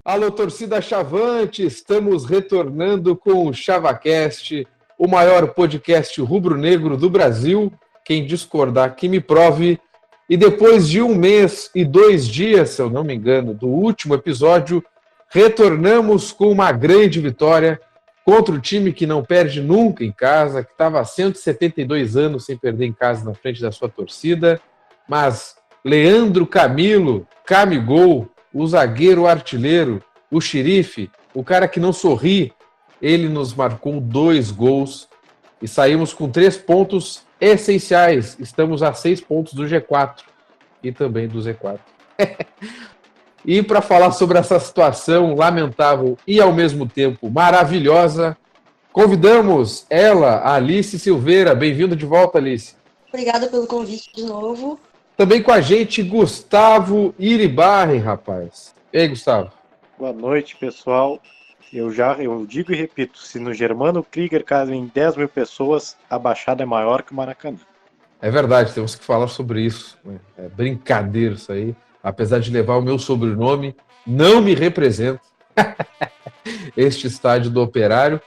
Alô, torcida Chavante, estamos retornando com o ChavaCast, o maior podcast rubro-negro do Brasil. Quem discordar, que me prove. E depois de 1 mês e 2 dias, se eu não me engano, do último episódio, retornamos com uma grande vitória contra o time que não perde nunca em casa, que estava há 172 anos sem perder em casa na frente da sua torcida. Mas Leandro Camilo, Camigol, o zagueiro artilheiro, o xerife, o cara que não sorri, ele nos marcou 2 gols e saímos com 3 pontos essenciais. Estamos a 6 pontos do G4 e também do Z4. E para falar sobre essa situação lamentável e ao mesmo tempo maravilhosa, convidamos ela, a Alice Silveira. Bem-vinda de volta, Alice. Obrigada pelo convite de novo. Também com a gente, Gustavo Iribarren, rapaz. E aí, Gustavo? Boa noite, pessoal. Eu digo e repito, se no Germano Krieger cabem 10 mil pessoas, a Baixada é maior que o Maracanã. É verdade, temos que falar sobre isso. É brincadeira isso aí. Apesar de levar o meu sobrenome, não me representa este estádio do Operário.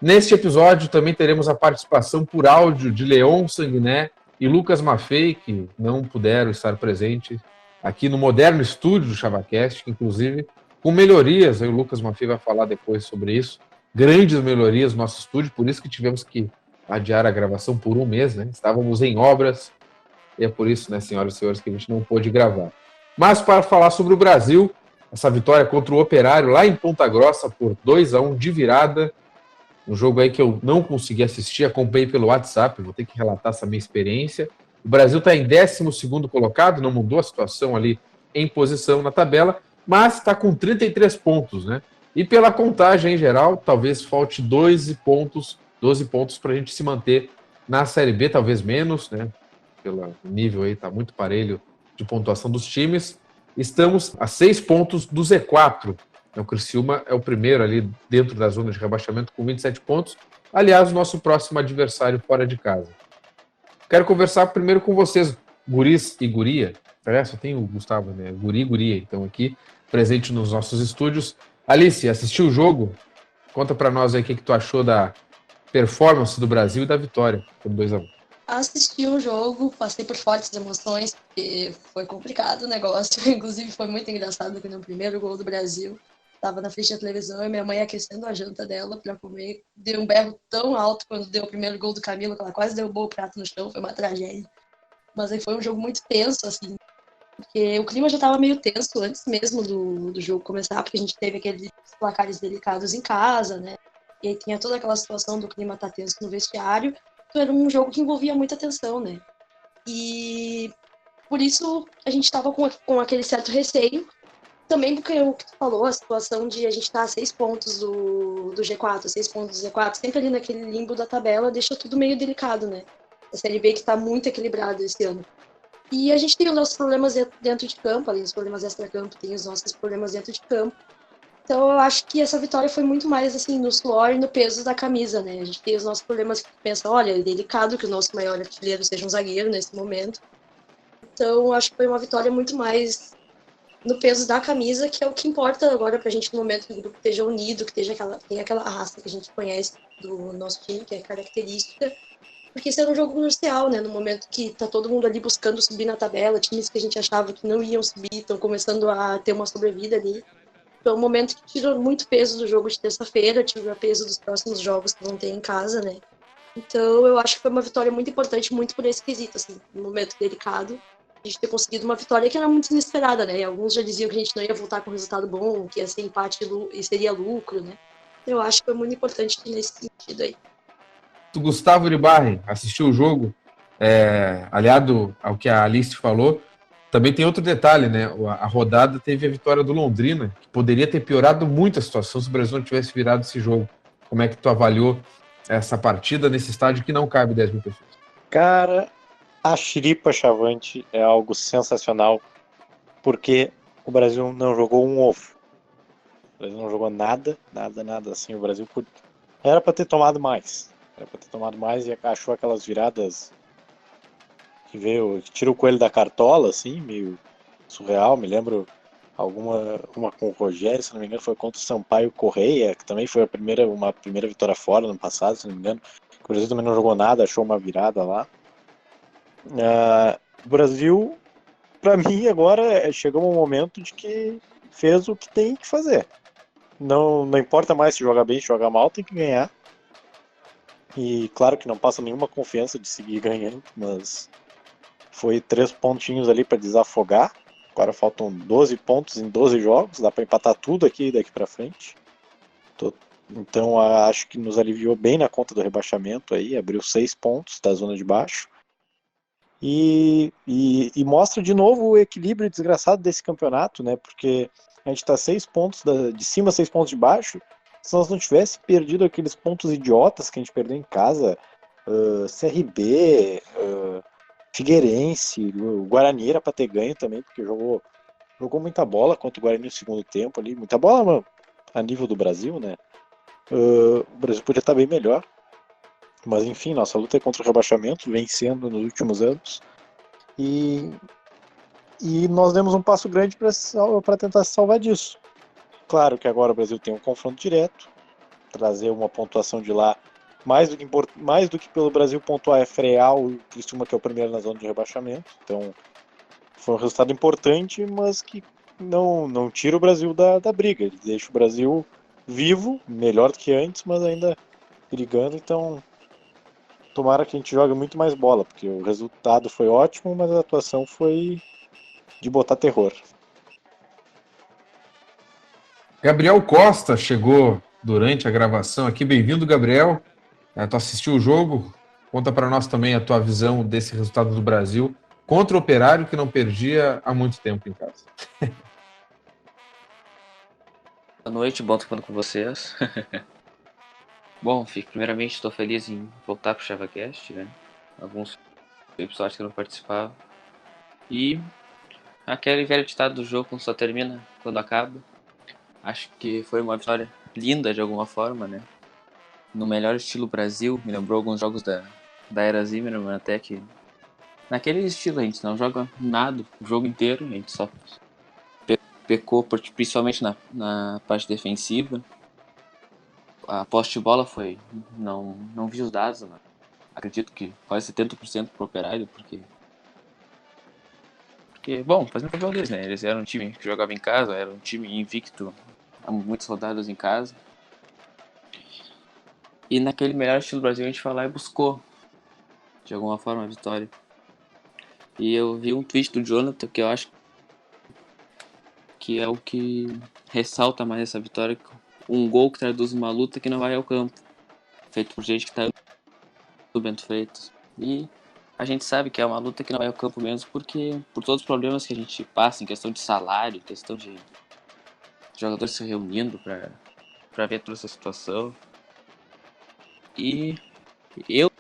Neste episódio também teremos a participação por áudio de Leon Sanguiné e Lucas Maffei, que não puderam estar presentes aqui no moderno estúdio do ChavaCast, que inclusive com melhorias, aí o Lucas Maffei vai falar depois sobre isso, grandes melhorias no nosso estúdio, por isso que tivemos que adiar a gravação por 1 mês, né? Estávamos em obras, e é por isso, né, senhoras e senhores, que a gente não pôde gravar. Mas para falar sobre o Brasil, essa vitória contra o Operário lá em Ponta Grossa por 2-1 de virada, um jogo aí que eu não consegui assistir, acompanhei pelo WhatsApp, vou ter que relatar essa minha experiência. O Brasil está em 12º colocado, não mudou a situação ali em posição na tabela, mas está com 33 pontos, né? E pela contagem em geral, talvez falte 12 pontos para a gente se manter na Série B, talvez menos, né? Pelo nível aí, está muito parelho de pontuação dos times. Estamos a 6 pontos do Z4. O Criciúma é o primeiro ali dentro da zona de rebaixamento com 27 pontos. Aliás, o nosso próximo adversário fora de casa. Quero conversar primeiro com vocês, guris e guria. Aliás, só tem o Gustavo, né? Guri e guria, então aqui, presente nos nossos estúdios. Alice, assistiu o jogo? Conta para nós aí o que tu achou da performance do Brasil e da vitória por 2-1. Assisti o jogo, passei por fortes emoções, porque foi complicado o negócio. Inclusive, foi muito engraçado que no primeiro gol do Brasil, estava na frente da televisão e minha mãe aquecendo a janta dela para comer. Deu um berro tão alto quando deu o primeiro gol do Camilo, que ela quase derrubou o prato no chão, foi uma tragédia. Mas aí foi um jogo muito tenso, assim, porque o clima já estava meio tenso antes mesmo do jogo começar, porque a gente teve aqueles placares delicados em casa, né? E aí tinha toda aquela situação do clima estar tenso no vestiário. Então era um jogo que envolvia muita tensão, né? E por isso a gente estava com aquele certo receio. Também porque o que tu falou, a situação de a gente estar a 6 pontos do G4, 6 pontos do Z4, sempre ali naquele limbo da tabela, deixa tudo meio delicado, né? A Série B que está muito equilibrada esse ano. E a gente tem os nossos problemas dentro de campo, além dos problemas extra-campo, tem os nossos problemas dentro de campo. Então eu acho que essa vitória foi muito mais assim no suor e no peso da camisa, né? A gente tem os nossos problemas que pensa, olha, é delicado que o nosso maior artilheiro seja um zagueiro nesse momento. Então eu acho que foi uma vitória muito mais no peso da camisa, que é o que importa agora pra gente no momento que o grupo esteja unido, que tenha aquela raça que a gente conhece do nosso time, que é característica. Porque esse era um jogo crucial, né? No momento que tá todo mundo ali buscando subir na tabela, times que a gente achava que não iam subir, estão começando a ter uma sobrevida ali. Foi um momento que tirou muito peso do jogo de terça-feira, tirou peso dos próximos jogos que vão ter em casa, né? Então eu acho que foi uma vitória muito importante, muito por esse quesito, assim, num momento delicado. A gente ter conseguido uma vitória que era muito inesperada, né? E alguns já diziam que a gente não ia voltar com um resultado bom, que ia ser empate e seria lucro, né? Eu acho que foi muito importante nesse sentido aí. O Gustavo Iribarren assistiu o jogo, aliado ao que a Alice falou. Também tem outro detalhe, né? A rodada teve a vitória do Londrina, que poderia ter piorado muito a situação se o Brasil não tivesse virado esse jogo. Como é que tu avaliou essa partida nesse estádio que não cabe 10 mil pessoas? Cara, a chiripa chavante é algo sensacional, porque o Brasil não jogou um ovo. O Brasil não jogou nada assim. O Brasil era para ter tomado mais. Era para ter tomado mais e achou aquelas viradas que tira o coelho da cartola, assim, meio surreal. Me lembro uma com o Rogério, se não me engano, foi contra o Sampaio Correia, que também foi uma primeira vitória fora no ano passado, se não me engano. O Brasil também não jogou nada, achou uma virada lá. O Brasil, para mim, agora chegou um momento de que fez o que tem que fazer. Não importa mais se jogar bem, se jogar mal, tem que ganhar. E claro que não passa nenhuma confiança de seguir ganhando, mas foi 3 pontinhos ali para desafogar. Agora faltam 12 pontos em 12 jogos, dá para empatar tudo aqui daqui para frente. Então acho que nos aliviou bem na conta do rebaixamento aí, abriu 6 pontos da zona de baixo. E mostra de novo o equilíbrio desgraçado desse campeonato, né? Porque a gente está 6 pontos de cima, 6 pontos de baixo. Se nós não tivesse perdido aqueles pontos idiotas que a gente perdeu em casa, CRB, Figueirense, o Guarani era para ter ganho também, porque jogou muita bola contra o Guarani no segundo tempo ali, muita bola, mano, a nível do Brasil, né? O Brasil podia estar bem melhor. Mas enfim, nossa luta é contra o rebaixamento, vencendo nos últimos anos. E nós demos um passo grande para tentar se salvar disso. Claro que agora o Brasil tem um confronto direto, trazer uma pontuação de lá, mais do que pelo Brasil pontuar é frear o Criciúma, que é o primeiro na zona de rebaixamento. Então foi um resultado importante, mas que não tira o Brasil da briga. Ele deixa o Brasil vivo, melhor do que antes, mas ainda brigando. Então tomara que a gente jogue muito mais bola, porque o resultado foi ótimo, mas a atuação foi de botar terror. Gabriel Costa chegou durante a gravação aqui. Bem-vindo, Gabriel. Tu assistiu o jogo? Conta para nós também a tua visão desse resultado do Brasil contra o Operário, que não perdia há muito tempo em casa. Boa noite, bom estar falando com vocês. Bom, primeiramente estou feliz em voltar para o ChavaCast, né? Alguns episódios que eu não participava. E aquele velho ditado do jogo só termina quando acaba. Acho que foi uma vitória linda de alguma forma, né? No melhor estilo Brasil, me lembrou alguns jogos da era Zimmermann, até que naquele estilo a gente não joga nada o jogo inteiro, a gente só pecou principalmente na parte defensiva. A posse de bola foi... Não vi os dados, né? Acredito que quase 70% pro Operário, porque, bom, fazendo o papel deles, né? Eles eram um time que jogava em casa, era um time invicto há muitas rodadas em casa. E naquele melhor estilo Brasil a gente foi lá e buscou, de alguma forma, a vitória. E eu vi um tweet do Jonathan que eu acho que é o que ressalta mais essa vitória. Um gol que traduz uma luta que não vai ao campo, feito por gente que tá do Bento Freitas. E a gente sabe que é uma luta que não vai ao campo mesmo, porque por todos os problemas que a gente passa em questão de salário, questão de jogadores se reunindo para ver toda essa situação. E eu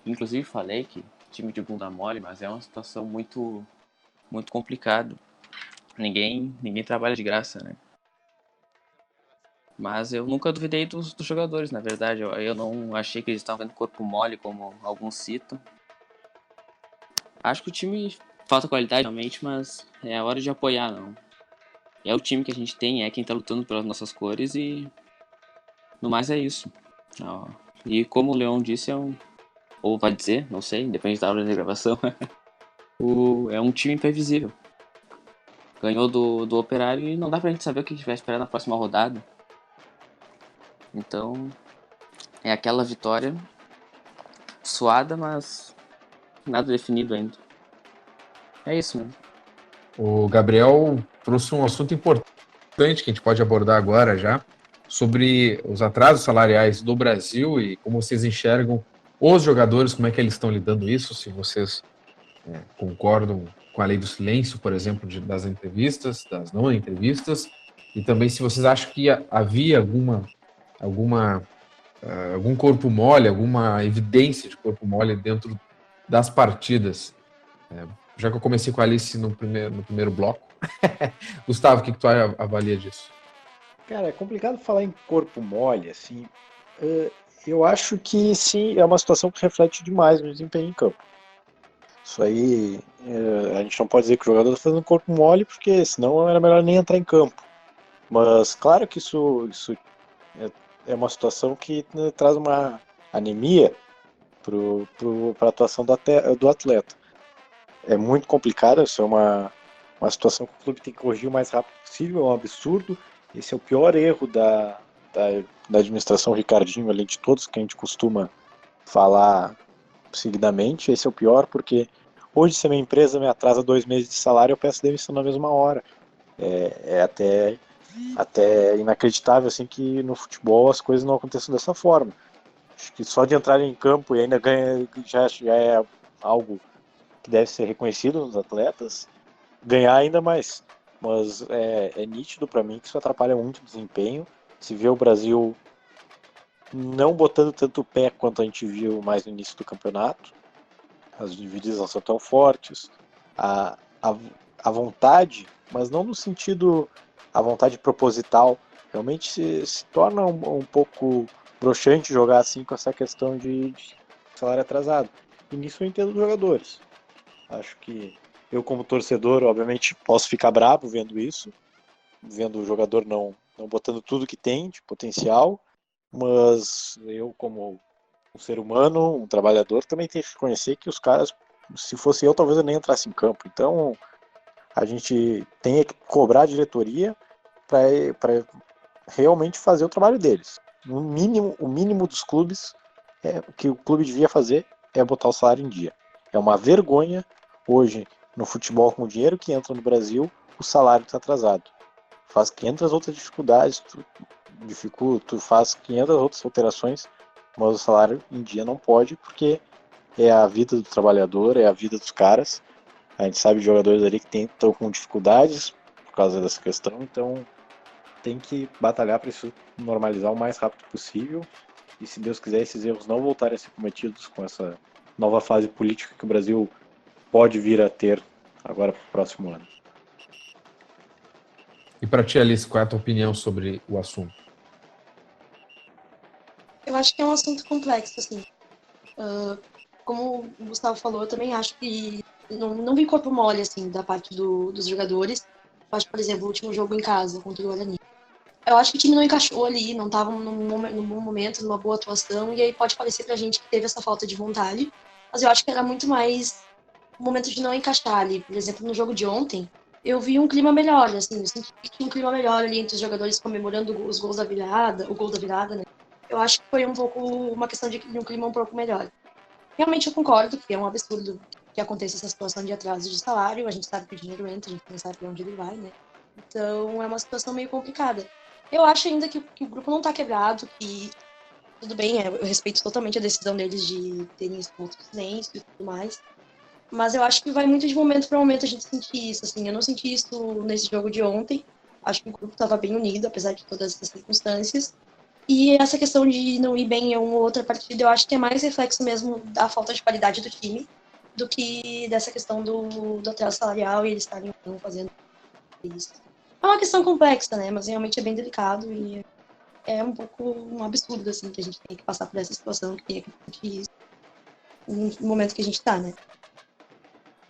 inclusive falei que time de bunda mole, mas é uma situação muito, muito complicada. Ninguém trabalha de graça, né? Mas eu nunca duvidei dos jogadores, na verdade. Eu não achei que eles estavam tendo corpo mole, como alguns citam. Acho que o time falta qualidade realmente, mas é a hora de apoiar, não. É o time que a gente tem, é quem tá lutando pelas nossas cores e no mais é isso. E como o Leon disse, ou vai dizer, não sei, depende da hora de gravação, é um time imprevisível. Ganhou do Operário e não dá pra gente saber o que a gente vai esperar na próxima rodada. Então, é aquela vitória suada, mas nada definido ainda. É isso, né? O Gabriel trouxe um assunto importante que a gente pode abordar agora já, sobre os atrasos salariais do Brasil e como vocês enxergam os jogadores, como é que eles estão lidando isso, se vocês concordam com a lei do silêncio, por exemplo, das entrevistas, das não entrevistas, e também se vocês acham que havia algum corpo mole, alguma evidência de corpo mole dentro das partidas. Já que eu comecei com a Alice no primeiro bloco. Gustavo, o que tu avalia disso? Cara, é complicado falar em corpo mole, assim. Eu acho que sim, é uma situação que reflete demais no desempenho em campo. Isso aí, a gente não pode dizer que o jogador está fazendo corpo mole, porque senão era melhor nem entrar em campo. Mas claro que isso é uma situação que, né, traz uma anemia para a atuação do atleta. É muito complicado, isso é uma situação que o clube tem que corrigir o mais rápido possível, é um absurdo. Esse é o pior erro da administração Ricardinho, além de todos que a gente costuma falar seguidamente. Esse é o pior, porque hoje, se a minha empresa me atrasa 2 meses de salário, eu peço demissão na mesma hora. É até inacreditável assim, que no futebol as coisas não aconteçam dessa forma. Acho que só de entrar em campo e ainda ganha já é algo que deve ser reconhecido nos atletas, ganhar ainda mais. Mas é nítido para mim que isso atrapalha muito o desempenho. Se vê o Brasil não botando tanto pé quanto a gente viu mais no início do campeonato, as divididas não são tão fortes, a, a, a vontade, mas não no sentido, a vontade proposital, realmente se torna um pouco broxante jogar assim com essa questão de salário atrasado. E nisso eu entendo os jogadores. Acho que eu, como torcedor, obviamente posso ficar bravo vendo isso, vendo o jogador não botando tudo que tem de potencial, mas eu, como um ser humano, um trabalhador, também tenho que reconhecer que os caras, se fosse eu, talvez eu nem entrasse em campo. Então, a gente tem que cobrar a diretoria para realmente fazer o trabalho deles. O mínimo dos clubes, que o clube devia fazer é botar o salário em dia. É uma vergonha hoje no futebol, com o dinheiro que entra no Brasil, o salário está atrasado. Faz 500 outras dificuldades, tu faz 500 outras alterações, mas o salário em dia não pode, porque é a vida do trabalhador, é a vida dos caras. A gente sabe de jogadores ali que estão com dificuldades por causa dessa questão, então tem que batalhar para isso normalizar o mais rápido possível. E se Deus quiser, esses erros não voltarem a ser cometidos com essa nova fase política que o Brasil pode vir a ter agora para o próximo ano. E para ti, Alice, qual é a tua opinião sobre o assunto? Eu acho que é um assunto complexo, assim. Como o Gustavo falou, eu também acho que não vi corpo mole, assim, da parte dos jogadores. Eu acho, por exemplo, o último jogo em casa contra o Guarani. Eu acho que o time não encaixou ali, não estava num bom momento, numa boa atuação, e aí pode parecer pra gente que teve essa falta de vontade, mas eu acho que era muito mais o momento de não encaixar ali. Por exemplo, no jogo de ontem, eu vi um clima melhor, assim, eu senti que tinha um clima melhor ali entre os jogadores comemorando os gols da virada, o gol da virada, né? Eu acho que foi um pouco uma questão de um clima um pouco melhor. Realmente eu concordo que é um absurdo que aconteça essa situação de atraso de salário, a gente sabe que o dinheiro entra, a gente não sabe pra onde ele vai, né? Então é uma situação meio complicada. Eu acho ainda que o grupo não tá quebrado, que tudo bem, eu respeito totalmente a decisão deles de terem exposto silêncio e tudo mais, mas eu acho que vai muito de momento para momento a gente sentir isso, assim. Eu não senti isso nesse jogo de ontem, acho que o grupo estava bem unido, apesar de todas essas circunstâncias, e essa questão de não ir bem em uma ou outra partida, eu acho que é mais reflexo mesmo da falta de qualidade do time do que dessa questão do atraso salarial e eles estarem fazendo isso. É uma questão complexa, né? Mas realmente é bem delicado e é um pouco um absurdo, assim, que a gente tem que passar por essa situação, que tem que sentir isso no momento que a gente está, né?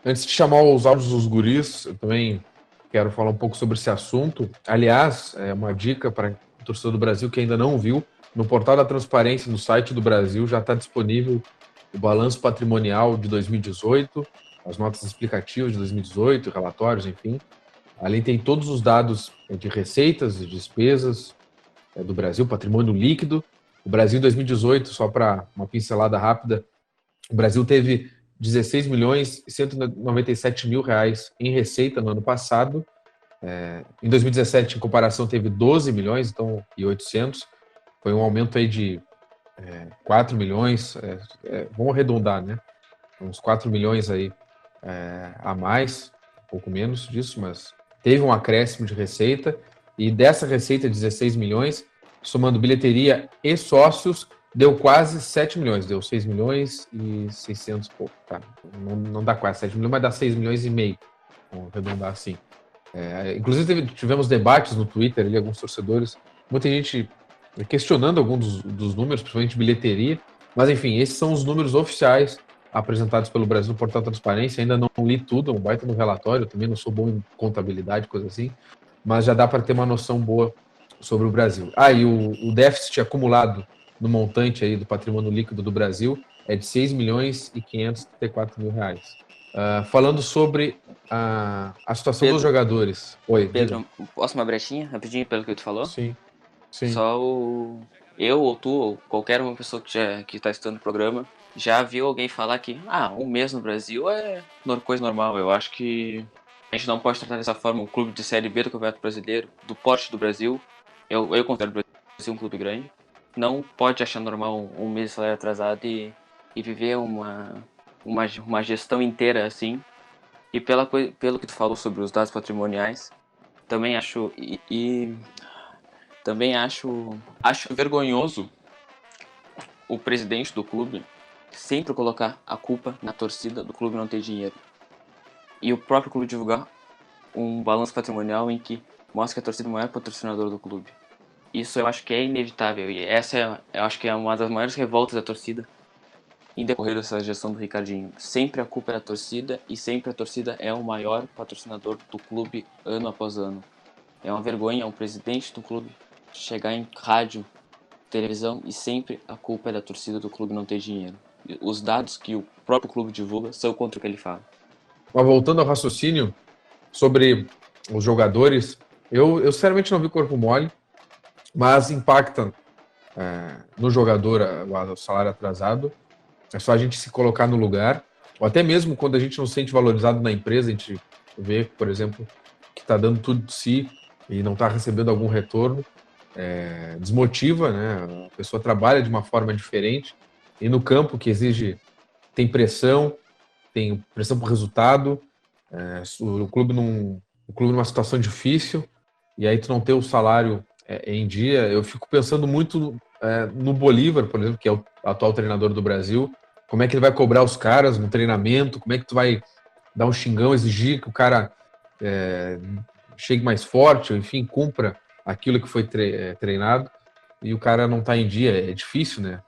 Antes de chamar os áudios dos guris, eu também quero falar um pouco sobre esse assunto. Aliás, é uma dica para o torcedor do Brasil que ainda não viu, no portal da Transparência, no site do Brasil, já está disponível o balanço patrimonial de 2018, as notas explicativas de 2018, relatórios, enfim. Ali tem todos os dados de receitas e despesas do Brasil, patrimônio líquido. O Brasil em 2018, só para uma pincelada rápida, o Brasil teve 16 milhões e 197 mil reais em receita no ano passado. Em 2017, em comparação, teve 12 milhões e 800. Foi um aumento aí de 4 milhões, vamos arredondar, né? Uns 4 milhões aí a mais, um pouco menos disso, mas teve um acréscimo de receita, e dessa receita, 16 milhões, somando bilheteria e sócios, deu quase 7 milhões, deu 6 milhões e 600 e pouco, tá? Não dá quase 7 milhões, mas dá 6 milhões e meio, vamos arredondar assim. Inclusive tivemos debates no Twitter, ali, alguns torcedores, muita gente questionando alguns dos números, principalmente bilheteria, mas enfim, esses são os números oficiais apresentados pelo Brasil no Portal Transparência. Ainda não li tudo, é um baita no relatório, eu também não sou bom em contabilidade, coisa assim, mas já dá para ter uma noção boa sobre o Brasil. E o déficit acumulado no montante aí do patrimônio líquido do Brasil é de 6 milhões e 534 mil reais. Falando sobre a situação Pedro, dos jogadores. Oi, Pedro, posso uma brechinha, rapidinho, pelo que tu falou? Sim. Só eu ou tu, ou qualquer uma pessoa que tá estudando o programa, já viu alguém falar que, um mês no Brasil é coisa normal. Eu acho que a gente não pode tratar dessa forma um clube de Série B do Campeonato Brasileiro, do porte do Brasil. Eu considero o Brasil um clube grande. Não pode achar normal um mês de salário atrasado e viver uma gestão inteira assim. E pelo que tu falou sobre os dados patrimoniais, também acho também acho vergonhoso o presidente do clube sempre colocar a culpa na torcida do clube não ter dinheiro. E o próprio clube divulgar um balanço patrimonial em que mostra que a torcida é o maior patrocinador do clube. Isso eu acho que é inevitável. E essa eu acho que é uma das maiores revoltas da torcida em decorrer dessa gestão do Ricardinho. Sempre a culpa é da torcida e sempre a torcida é o maior patrocinador do clube ano após ano. É uma vergonha o presidente do clube chegar em rádio, televisão e sempre a culpa é da torcida do clube não ter dinheiro. Os dados que o próprio clube divulga são contra o que ele fala. Mas voltando ao raciocínio sobre os jogadores, eu sinceramente não vi corpo mole, mas impacta no jogador o salário atrasado. É só a gente se colocar no lugar, ou até mesmo quando a gente não se sente valorizado na empresa, a gente vê, por exemplo, que está dando tudo de si e não está recebendo algum retorno, desmotiva, né? A pessoa trabalha de uma forma diferente e no campo que tem pressão por resultado, o clube numa situação difícil e aí tu não ter o salário em dia. Eu fico pensando muito no Bolívar, por exemplo, que é o atual treinador do Brasil, como é que ele vai cobrar os caras no treinamento, como é que tu vai dar um xingão, exigir que o cara chegue mais forte, ou enfim, cumpra aquilo que foi treinado, e o cara não tá em dia. É difícil, né?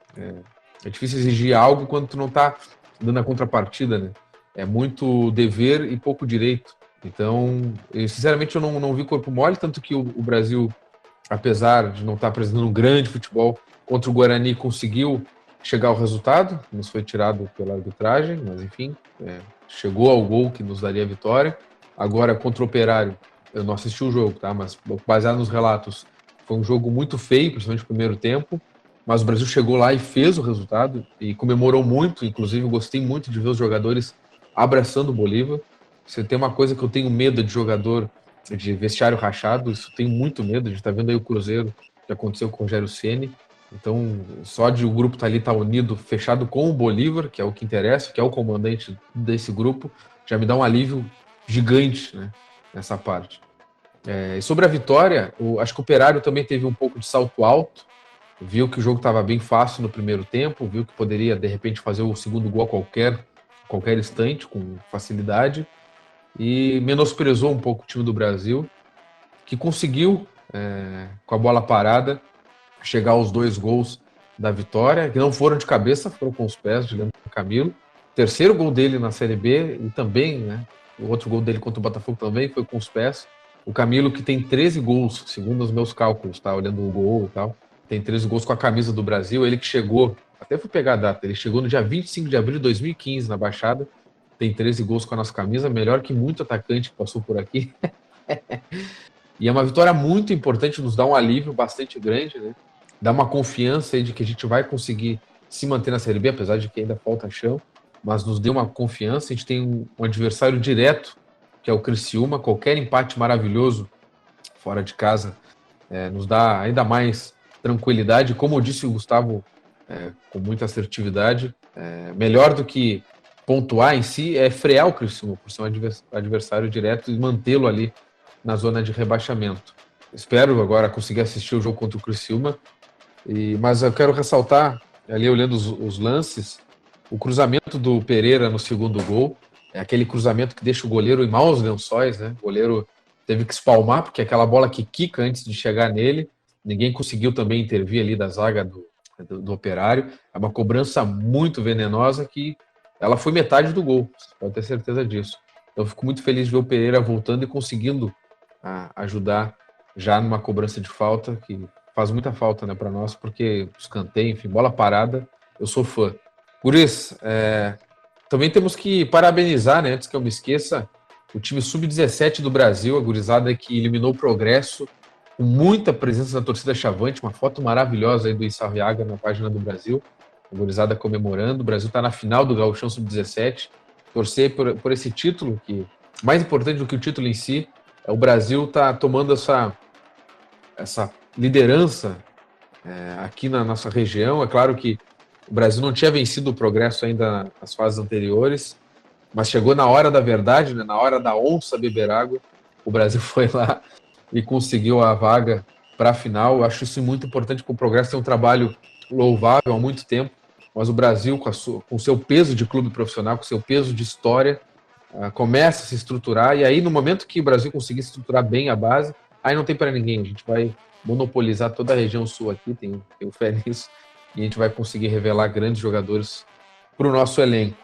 É difícil exigir algo quando tu não tá dando a contrapartida, né? É muito dever e pouco direito. Então, sinceramente, eu não vi corpo mole, tanto que o Brasil, apesar de não estar apresentando um grande futebol, contra o Guarani conseguiu chegar ao resultado, nos foi tirado pela arbitragem, mas enfim, chegou ao gol que nos daria a vitória. Agora, contra o Operário, eu não assisti o jogo, tá? Mas baseado nos relatos, foi um jogo muito feio, principalmente no primeiro tempo, mas o Brasil chegou lá e fez o resultado e comemorou muito. Inclusive, eu gostei muito de ver os jogadores abraçando o Bolívar. Se tem uma coisa que eu tenho medo de jogador de vestiário rachado, isso eu tenho muito medo. A gente tá vendo aí o Cruzeiro, que aconteceu com o Rogério Ceni. Então, só de o grupo tá unido, fechado com o Bolívar, que é o que interessa, que é o comandante desse grupo, já me dá um alívio gigante, né, nessa parte. E sobre a vitória, acho que o Operário também teve um pouco de salto alto, viu que o jogo estava bem fácil no primeiro tempo, viu que poderia, de repente, fazer o segundo gol a qualquer instante, com facilidade, e menosprezou um pouco o time do Brasil, que conseguiu, com a bola parada, chegar aos 2 gols da vitória, que não foram de cabeça, foram com os pés de Leandro Camilo. Terceiro gol dele na Série B, e também, né, o outro gol dele contra o Botafogo também foi com os pés. O Camilo, que tem 13 gols, segundo os meus cálculos, tá? Olhando o gol e tal, tem 13 gols com a camisa do Brasil. Ele que chegou, até fui pegar a data, ele chegou no dia 25 de abril de 2015 na Baixada, tem 13 gols com a nossa camisa, melhor que muito atacante que passou por aqui. E é uma vitória muito importante, nos dá um alívio bastante grande, né? Dá uma confiança aí de que a gente vai conseguir se manter na Série B, apesar de que ainda falta chão, mas nos deu uma confiança. A gente tem um adversário direto, que é o Criciúma. Qualquer empate maravilhoso fora de casa nos dá ainda mais tranquilidade. Como disse o Gustavo, com muita assertividade, melhor do que pontuar em si é frear o Criciúma, por ser um adversário direto, e mantê-lo ali na zona de rebaixamento. Espero agora conseguir assistir o jogo contra o Criciúma, mas eu quero ressaltar, ali olhando os lances, o cruzamento do Pereira no segundo gol, é aquele cruzamento que deixa o goleiro em maus lençóis, né? O goleiro teve que espalmar, porque aquela bola que quica antes de chegar nele, ninguém conseguiu também intervir ali da zaga do Operário. É uma cobrança muito venenosa que ela foi metade do gol, você pode ter certeza disso. Então, eu fico muito feliz de ver o Pereira voltando e conseguindo ajudar já numa cobrança de falta, que faz muita falta, né, para nós, porque escanteio, enfim, bola parada, eu sou fã. Guris, também temos que parabenizar, né, antes que eu me esqueça, o time sub-17 do Brasil, a gurizada que eliminou o Progresso, com muita presença da torcida Chavante, uma foto maravilhosa aí do Issarriaga na página do Brasil, a gurizada comemorando. O Brasil está na final do Gauchão Sub-17. Torcer por esse título, que mais importante do que o título em si, o Brasil está tomando essa liderança aqui na nossa região. É claro que o Brasil não tinha vencido o Progresso ainda nas fases anteriores, mas chegou na hora da verdade, né, na hora da onça beber água, o Brasil foi lá e conseguiu a vaga para a final. Eu acho isso muito importante, porque o Progresso tem um trabalho louvável há muito tempo, mas o Brasil, com o seu peso de clube profissional, com o seu peso de história, começa a se estruturar, e aí no momento que o Brasil conseguir estruturar bem a base, aí não tem para ninguém, a gente vai monopolizar toda a região sul aqui, tenho fé nisso, e a gente vai conseguir revelar grandes jogadores para o nosso elenco.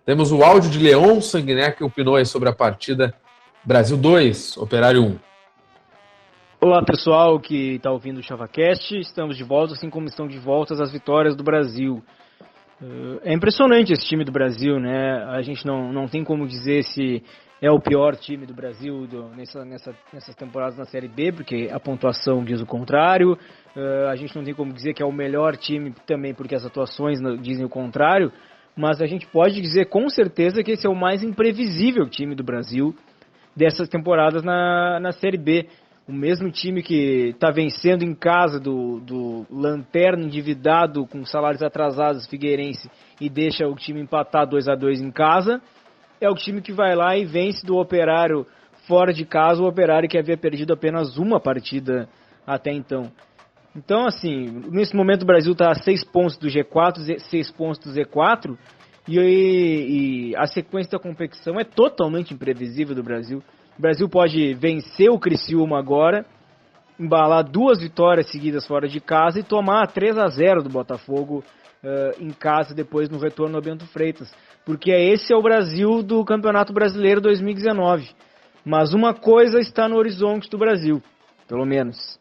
Temos o áudio de Leon Sanguiné, que opinou aí sobre a partida Brasil 2, Operário 1. Olá pessoal que está ouvindo o ChavaCast, estamos de volta, assim como estão de volta as vitórias do Brasil. É impressionante esse time do Brasil, né? A gente não tem como dizer se é o pior time do Brasil nessas temporadas na Série B, porque a pontuação diz o contrário. A gente não tem como dizer que é o melhor time também, porque as atuações dizem o contrário. Mas a gente pode dizer com certeza que esse é o mais imprevisível time do Brasil dessas temporadas na Série B. O mesmo time que está vencendo em casa do lanterna endividado com salários atrasados Figueirense e deixa o time empatar 2-2 em casa, é o time que vai lá e vence do Operário fora de casa, o Operário que havia perdido apenas uma partida até então. Então, assim, nesse momento o Brasil está a 6 pontos do G4, 6 pontos do Z4, e a sequência da competição é totalmente imprevisível do Brasil. O Brasil pode vencer o Criciúma agora, embalar 2 vitórias seguidas fora de casa e tomar 3-0 do Botafogo em casa depois no retorno ao Bento Freitas. Porque esse é o Brasil do Campeonato Brasileiro 2019. Mas uma coisa está no horizonte do Brasil, pelo menos.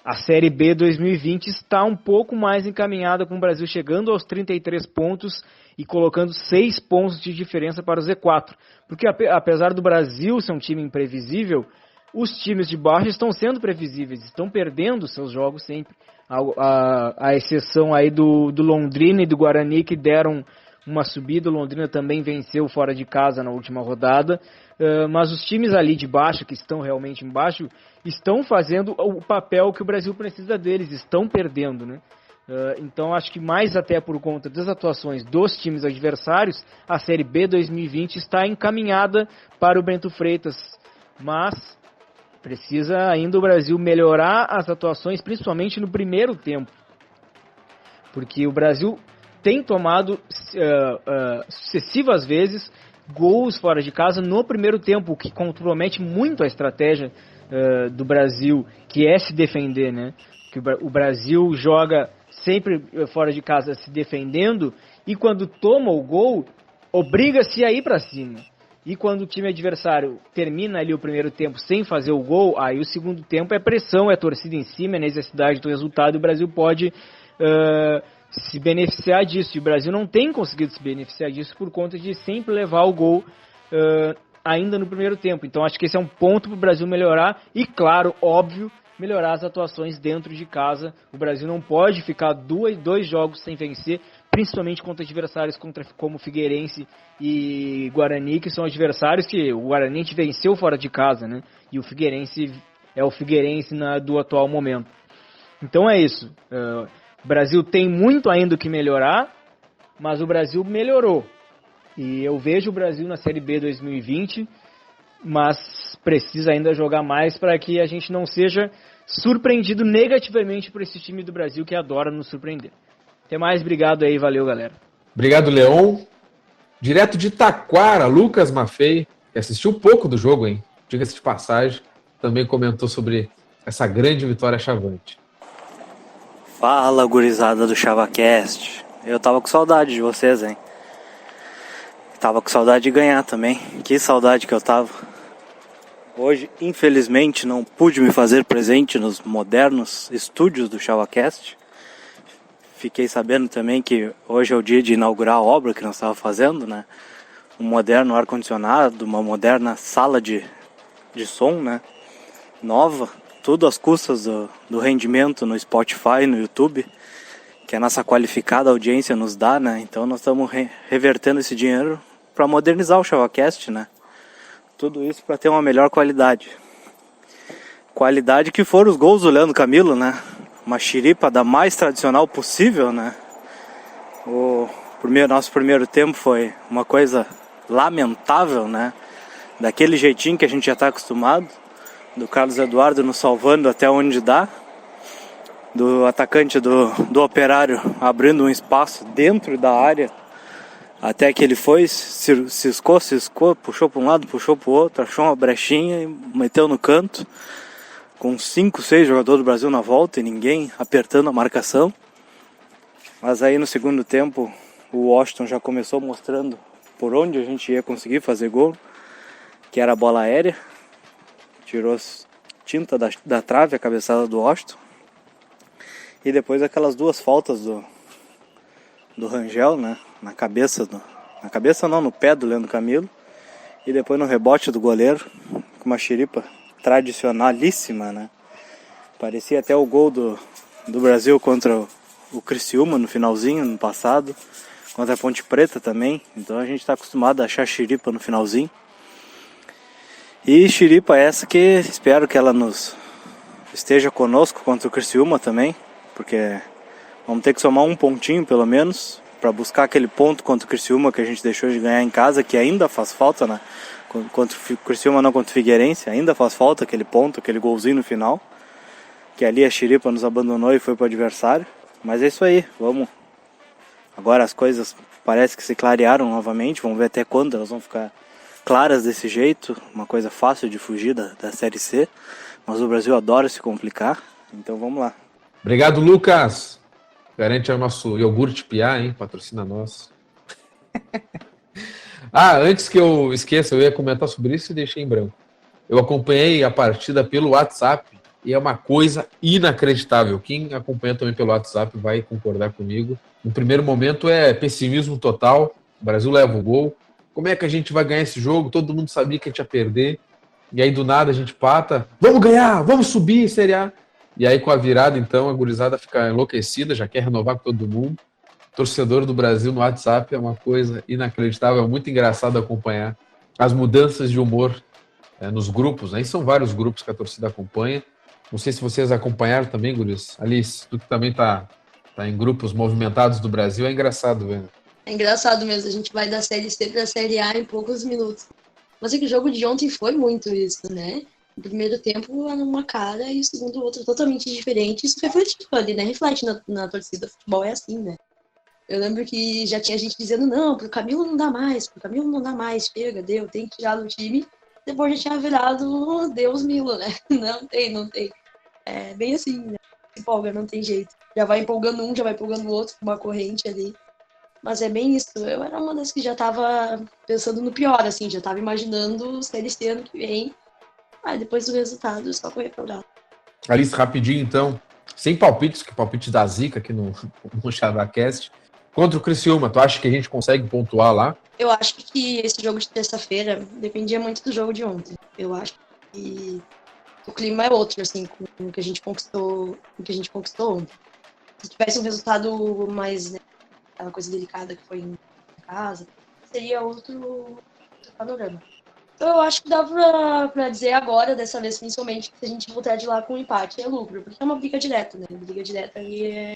A Série B 2020 está um pouco mais encaminhada, com o Brasil chegando aos 33 pontos e colocando 6 pontos de diferença para o Z4. Porque apesar do Brasil ser um time imprevisível, os times de baixo estão sendo previsíveis, estão perdendo seus jogos sempre. A exceção aí do Londrina e do Guarani, que deram uma subida. O Londrina também venceu fora de casa na última rodada. Mas os times ali de baixo, que estão realmente embaixo, estão fazendo o papel que o Brasil precisa deles, estão perdendo, né? Então acho que mais até por conta das atuações dos times adversários, a Série B 2020 está encaminhada para o Bento Freitas, mas precisa ainda o Brasil melhorar as atuações, principalmente no primeiro tempo, porque o Brasil tem tomado sucessivas vezes gols fora de casa no primeiro tempo, o que compromete muito a estratégia do Brasil, que é se defender, né? Que o Brasil joga sempre fora de casa se defendendo, e quando toma o gol, obriga-se a ir para cima. E quando o time adversário termina ali o primeiro tempo sem fazer o gol, aí o segundo tempo é pressão, é torcida em cima, é necessidade do resultado, e o Brasil pode se beneficiar disso. E o Brasil não tem conseguido se beneficiar disso por conta de sempre levar o gol ainda no primeiro tempo. Então acho que esse é um ponto para o Brasil melhorar e, claro, óbvio, melhorar as atuações dentro de casa. O Brasil não pode ficar dois jogos sem vencer, principalmente contra adversários como Figueirense e Guarani, que são adversários que o Guarani venceu fora de casa, né? E o Figueirense é o Figueirense do atual momento. Então é isso. O Brasil tem muito ainda o que melhorar, mas o Brasil melhorou. E eu vejo o Brasil na Série B 2020, mas precisa ainda jogar mais para que a gente não seja surpreendido negativamente por esse time do Brasil que adora nos surpreender. Até mais, obrigado aí, valeu galera. Obrigado, Leon. Direto de Taquara, Lucas Maffei, que assistiu pouco do jogo, hein? Diga-se de passagem, também comentou sobre essa grande vitória chavante. Fala, gurizada do ChavaCast. Eu tava com saudade de vocês, hein? Tava com saudade de ganhar também. Que saudade que eu tava. Hoje, infelizmente, não pude me fazer presente nos modernos estúdios do ChavaCast. Fiquei sabendo também que hoje é o dia de inaugurar a obra que nós estávamos fazendo, né? Um moderno ar-condicionado, uma moderna sala de som, né? Nova, tudo às custas do rendimento no Spotify, no YouTube, que a nossa qualificada audiência nos dá, né? Então nós estamos revertendo esse dinheiro para modernizar o ChavaCast, né? Tudo isso para ter uma melhor qualidade. Qualidade que foram os gols do Leandro Camilo, né? Uma xiripa da mais tradicional possível, né? Nosso primeiro tempo foi uma coisa lamentável, né? Daquele jeitinho que a gente já está acostumado. Do Carlos Eduardo nos salvando até onde dá. Do atacante do Operário abrindo um espaço dentro da área. Até que ele foi, ciscou, puxou para um lado, puxou para o outro, achou uma brechinha e meteu no canto. Com 5, 6 jogadores do Brasil na volta e ninguém apertando a marcação. Mas aí no segundo tempo o Washington já começou mostrando por onde a gente ia conseguir fazer gol, que era a bola aérea. Tirou tinta da trave, a cabeçada do Washington. E depois aquelas duas faltas do Rangel, né? Na cabeça não, no pé do Leandro Camilo. E depois no rebote do goleiro, com uma xiripa tradicionalíssima, né? Parecia até o gol do Brasil contra o Criciúma no finalzinho, no passado. Contra a Ponte Preta também. Então a gente está acostumado a achar xiripa no finalzinho. E xiripa essa que espero que ela esteja conosco contra o Criciúma também. Porque vamos ter que somar um pontinho pelo menos para buscar aquele ponto contra o Criciúma que a gente deixou de ganhar em casa, que ainda faz falta, né? Contra o Criciúma, não, contra o Figueirense, ainda faz falta aquele ponto, aquele golzinho no final, que ali a xiripa nos abandonou e foi para o adversário. Mas é isso aí, vamos. Agora as coisas parece que se clarearam novamente, vamos ver até quando elas vão ficar claras desse jeito, uma coisa fácil de fugir da Série C, mas o Brasil adora se complicar, então vamos lá. Obrigado, Lucas. Garante o nosso iogurte Piá, hein? Patrocina nós. Antes que eu esqueça, eu ia comentar sobre isso e deixei em branco. Eu acompanhei a partida pelo WhatsApp e é uma coisa inacreditável. Quem acompanha também pelo WhatsApp vai concordar comigo. No primeiro momento é pessimismo total. O Brasil leva o gol. Como é que a gente vai ganhar esse jogo? Todo mundo sabia que a gente ia perder. E aí do nada a gente pata. Vamos ganhar, vamos subir, Série A. E aí com a virada, então, a gurizada fica enlouquecida, já quer renovar com todo mundo. Torcedor do Brasil no WhatsApp é uma coisa inacreditável, é muito engraçado acompanhar as mudanças de humor nos grupos, né? E são vários grupos que a torcida acompanha. Não sei se vocês acompanharam também, guris. Alice, tu que também tá em grupos movimentados do Brasil, é engraçado, velho. É engraçado mesmo, a gente vai da Série C pra Série A em poucos minutos. Mas é que o jogo de ontem foi muito isso, né? O primeiro tempo uma cara e o segundo outro totalmente diferente. Isso reflete ali, né? Reflete na torcida. Futebol é assim, né? Eu lembro que já tinha gente dizendo, não, pro Camilo não dá mais, chega, tem que tirar do time. Depois já tinha virado Deus Milo, né? Não tem. É bem assim, né? Se empolga, não tem jeito. Já vai empolgando um, já vai empolgando o outro, com uma corrente ali. Mas é bem isso. Eu era uma das que já tava pensando no pior, assim, já tava imaginando Série C ano que vem. Aí depois do resultado, só correr pra lá. Alice, rapidinho então, sem palpites, que palpite da zica aqui no ChavaCast. Contra o Criciúma, tu acha que a gente consegue pontuar lá? Eu acho que esse jogo de terça-feira dependia muito do jogo de ontem. Eu acho que o clima é outro, assim, com o que a gente conquistou ontem. Se tivesse um resultado mais, né, aquela coisa delicada que foi em casa, seria outro panorama. Então eu acho que dá pra dizer agora, dessa vez principalmente, que se a gente voltar de lá com um empate é lucro, porque é uma briga direta, né? Briga direta aí é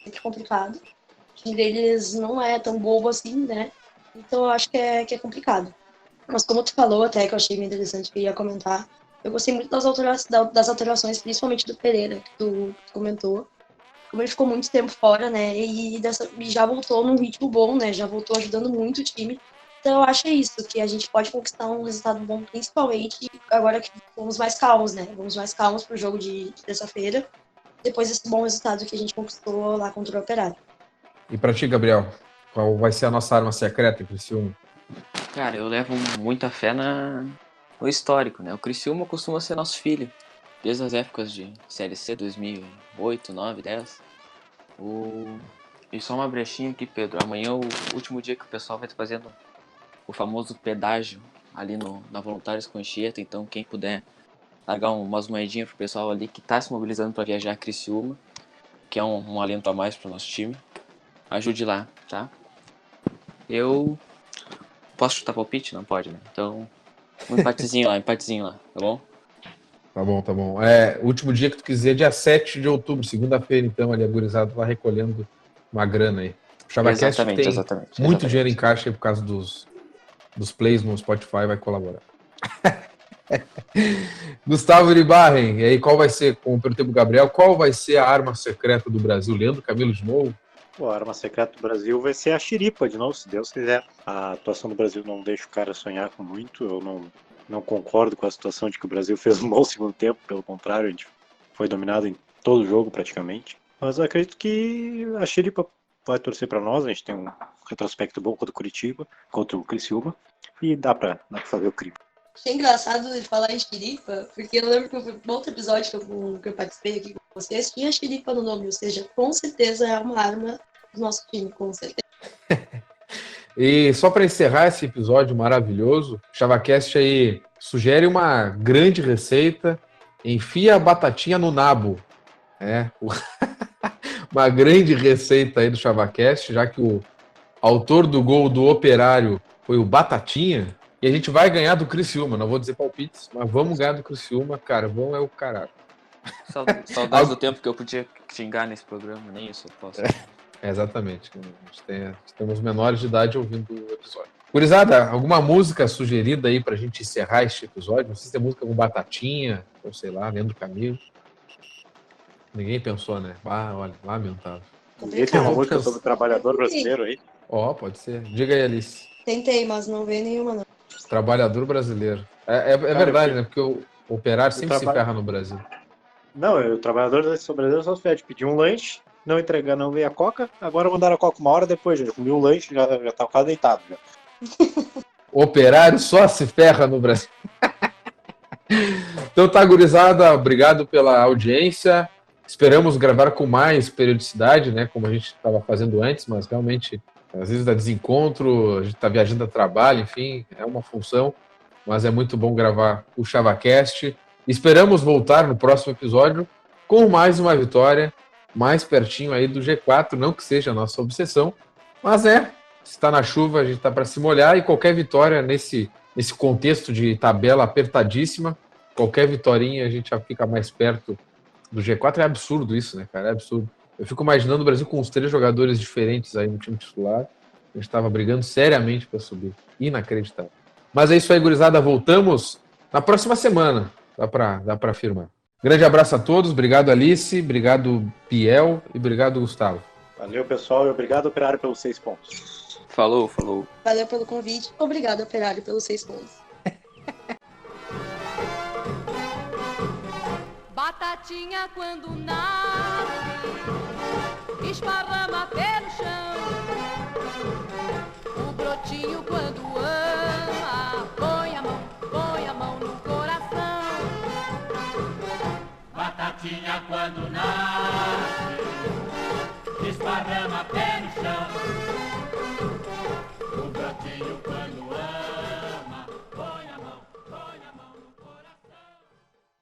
sempre complicado. O time deles não é tão bobo assim, né? Então eu acho que é complicado. Mas como tu falou até, que eu achei bem interessante, que eu ia comentar, eu gostei muito das alterações, principalmente do Pereira, que tu comentou. Como ele ficou muito tempo fora, né? E já voltou num ritmo bom, né? Já voltou ajudando muito o time. Então eu acho isso, que a gente pode conquistar um resultado bom, principalmente agora que vamos mais calmos, né? Vamos mais calmos pro jogo de terça-feira, depois desse bom resultado que a gente conquistou lá contra o Operário. E pra ti, Gabriel, qual vai ser a nossa arma secreta, Criciúma? Cara, eu levo muita fé no histórico, né? O Criciúma costuma ser nosso filho. Desde as épocas de Série C, 2008, 9, 10. E só uma brechinha aqui, Pedro. Amanhã é o último dia que o pessoal vai estar fazendo o famoso pedágio ali na Voluntários com Anchieta. Então, quem puder largar umas moedinhas pro pessoal ali que tá se mobilizando para viajar a Criciúma, que é um alento a mais pro nosso time, ajude lá, tá? Eu posso chutar palpite? Não pode, né? Então, um empatezinho lá, tá bom? Tá bom, tá bom. O último dia que tu quiser, dia 7 de outubro, segunda-feira, então, ali a gurizada tá recolhendo uma grana aí. O ChavaCast tem muito dinheiro em caixa aí por causa dos plays no Spotify, vai colaborar. Gustavo Iribarren, e aí qual vai ser, como perguntei pro Gabriel, qual vai ser a arma secreta do Brasil? Leandro Camilo de novo? Pô, a arma secreta do Brasil vai ser a xiripa de novo, se Deus quiser. A atuação do Brasil não deixa o cara sonhar com muito. Eu não concordo com a situação de que o Brasil fez um bom segundo tempo. Pelo contrário, a gente foi dominado em todo o jogo praticamente. Mas eu acredito que a xiripa vai torcer para nós. A gente tem um retrospecto bom contra o Curitiba, contra o Criciúma. E dá pra fazer o crime. Achei engraçado ele falar em xiripa, porque eu lembro que no outro episódio que eu participei aqui com vocês, tinha xiripa no nome, ou seja, com certeza é uma arma do nosso time, com certeza. E só para encerrar esse episódio maravilhoso, o ChavaCast aí sugere uma grande receita, enfia a batatinha no nabo. Uma grande receita aí do ChavaCast, já que o autor do gol do Operário foi o Batatinha. E a gente vai ganhar do Criciúma, não vou dizer palpites, mas vamos ganhar do Criciúma, carvão é o caralho. Saudades do tempo que eu podia xingar nesse programa, nem isso eu posso. Exatamente, temos menores de idade ouvindo o episódio. Gurizada, alguma música sugerida aí pra gente encerrar este episódio? Não sei se tem música com Batatinha, ou sei lá, Leandro Camilo. Ninguém pensou, né? Olha, lamentável. E tem uma música sobre o trabalhador brasileiro aí? Pode ser. Diga aí, Alice. Tentei, mas não veio nenhuma, não. Trabalhador brasileiro. É verdade, né? Porque o operário sempre se ferra no Brasil. Não, o trabalhador brasileiro só se fede. Pediu um lanche, não entregar, não veio a Coca. Agora mandaram a Coca uma hora depois, já comi o lanche, já tá quase deitado. Já. Operário só se ferra no Brasil. Então tá, gurizada. Obrigado pela audiência. Esperamos gravar com mais periodicidade, né? Como a gente estava fazendo antes, mas realmente às vezes dá desencontro, a gente está viajando a trabalho, enfim, é uma função, mas é muito bom gravar o ChavaCast. Esperamos voltar no próximo episódio com mais uma vitória, mais pertinho aí do G4, não que seja a nossa obsessão, mas se está na chuva, a gente está para se molhar, e qualquer vitória nesse contexto de tabela apertadíssima, qualquer vitória a gente já fica mais perto do G4. É absurdo isso, né, cara? É absurdo. Eu fico imaginando o Brasil com os 3 jogadores diferentes aí no time titular. A gente estava brigando seriamente para subir. Inacreditável. Mas é isso aí, gurizada. Voltamos na próxima semana. Dá para afirmar. Grande abraço a todos. Obrigado, Alice. Obrigado, Piel. E obrigado, Gustavo. Valeu, pessoal. E obrigado, Operário, pelos 6 pontos. Falou. Valeu pelo convite. Obrigado, Operário, pelos 6 pontos. Batatinha quando nasce, esparrama pelo chão. O brotinho quando ama, põe a mão no coração. Batatinha quando nasce, esparrama pelo chão.